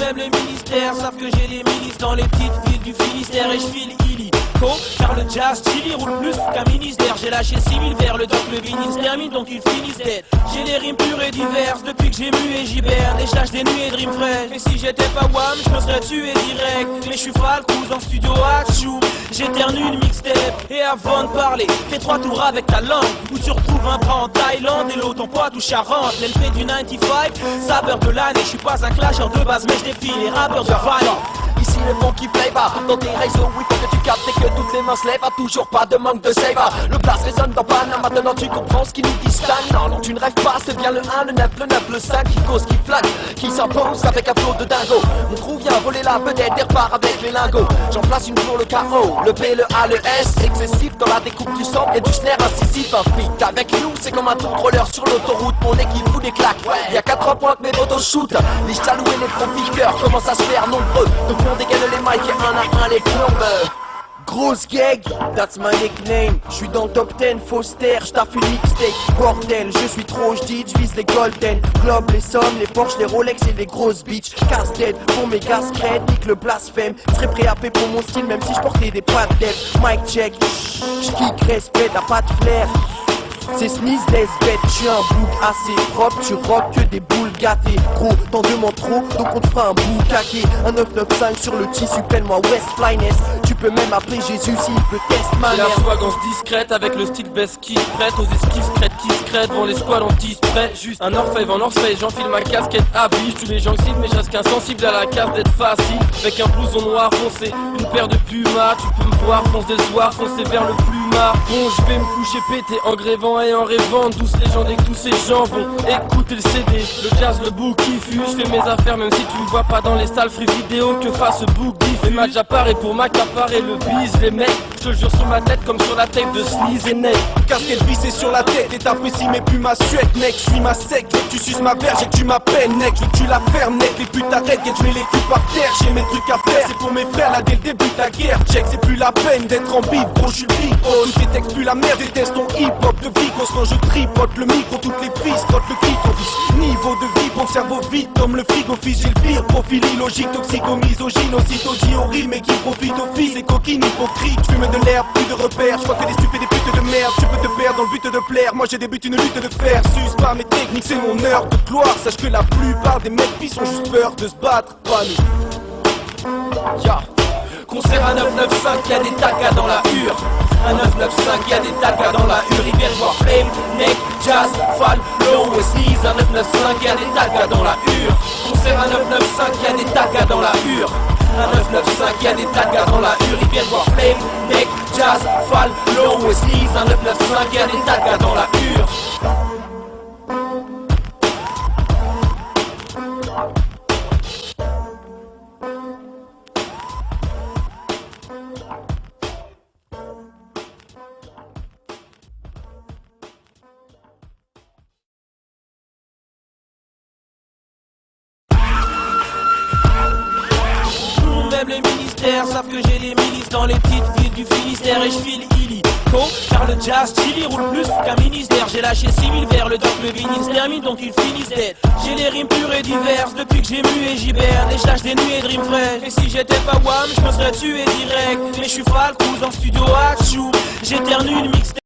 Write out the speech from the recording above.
Même les ministères savent que j'ai les milices dans les petites villes du Finistère et je file illico. Car le jazz chili roule plus qu'un ministère. J'ai lâché 6000 vers le temps que le vinyle se termine donc ils finissent dead. J'ai les rimes pures et diverses depuis que j'ai mu et j'hiberne. Et je lâche des nuits et dream fresh. Et si j'étais pas Wham, je me serais tué direct. Mais je suis Falcouz en studio Hachou. J'éternue une mixtape. Et avant de parler, fais 3 tours avec ta langue. Où tu retrouves un bras en Thaïlande et l'autre en Poitou-Charentes. L'LP du 95, saveur de l'année. Je suis pas un clasher de base mais je défie les rappeurs de Valley. Ici le funky flavor, dans tes réseaux, oui faut que tu captes et que toutes les mains se lèvent, toujours pas de manque de save. Le blast résonne dans Panama, maintenant tu comprends ce qui nous distingue. Non, tu ne rêves pas, c'est bien le 1, le 9, le 9, le 5 qui cause, qui flaque, qui s'impose avec un flot de dingo. Mon trou vient voler la vedette et repart avec les lingots. J'en place une pour le KO, le P, le A, le S, excessif dans la découpe du sang et du snare incisif. Un feat avec nous, c'est comme un contrôleur sur l'autoroute, mon équipe fout des claques. Y'a 4 points que mes motos shoot, les chalous et les profiteurs commencent à se faire nombreux. Donc on dégaine les mics et un à un les plombes. Grosse gag, that's my nickname. J'suis dans le top 10, Foster, j'taffe une mixtape. Bordel, je suis trop, j'dis, j'vise les golden Globe, les sommes, les Porsche, les Rolex et les grosses bitches. Casse-tête pour mes casquettes, nique le blasphème. Serais prêt à payer pour mon style même si j'portais des pattes d'elle. Mic check, j'kick, respect, t'as pas de flair. C'est Sneeze, laisse bête, j'suis un bouc assez propre, tu rock que des boules gâtées. Gros, t'en demandes trop, donc on te fera un bouc caqué. Un 995 sur le tissu, pelle-moi West Flyness. Tu peux même appeler Jésus s'il veut test ma mère. La swagance discrète avec le style best qui se prête aux esquives crêtes qui se crêtent devant les squads en discret. Juste un orfèvre en orfèvre, j'enfile ma casquette habille. Tous les gens cibles mais je reste qu'insensible à la case d'être facile. Avec un blouson noir foncé, une paire de pumas. Tu peux me voir, fonce des soirs, foncer vers le plumard. Bon, je vais me coucher pété en grévant et en rêvant. Douce légende et que tous ces gens vont écouter le CD. Le jazz, le book qui fuse, je fais mes affaires même si tu me vois pas dans les salles free vidéo. Que fasse ce book diffuse. Les matchs apparaissent pour m'accaparer le bise. Les mecs, je te jure sur ma tête comme sur la tête de Sneeze et Ned. Casquette vissée sur la tête et t'apprécies mais plus ma suette, mec. J'suis ma sec, je veux que tu suces ma verge et que tu m'appelles, mec. Je veux que tu la fermes, mec. Les putes arrêtent, je mets les culs par terre. J'ai mes trucs à faire, c'est pour mes frères là dès le début de la guerre. Check, c'est plus la peine d'être en bif, gros j'suis le big boss. Tous tes textes plus la merde, déteste ton hip hop de Vigos. Quand je tripote le micro, toutes les filles frottent le kick. Niveau de vie, bon cerveau vide comme le frigo fils. J'ai le pire profil illogique, toxico, misogyne. Aussitôt dit horrible mais qui profite au fils et coquine hypocrite. J'fume de l'herbe, plus de repères. J'crois que des stupides des putes de merde. Tu peux te perdre dans le but de plaire. Moi j'ai des buts, une lutte de fer. Suce pas mes techniques, c'est mon heure de gloire. Sache que la plupart des mecs pis ont juste peur de se battre. Pas nous. Ya. Concert à 995, y'a des tagas dans la hure. À 995, y'a des tagas dans la hure. Ils viennent voir Flame, Neck, Jazz, Fall, Low et Sneeze. À 995, y'a des tagas dans la hure. Concert à 995, y'a des tagas dans la hure. À 995, y'a des tagas dans la hure. Ils viennent voir Flame, Neck, Jazz, Fall, Low et Sneeze. À 995, y'a des tagas dans la hure. Même les ministères savent que j'ai les milices dans les petites villes du Finistère et je file illico. Car le jazz chili roule plus qu'un ministère. J'ai lâché 6000 vers le temps que le vinyle se termine donc ils finissent dead. J'ai les rimes pures et diverses depuis que j'ai mu et j'hiberne. Et je lâche des nuits et dream fresh. Et si j'étais pas Wham, je me serais tué direct. Mais je suis Falcouz en studio Hachou. J'éternue une mixtape.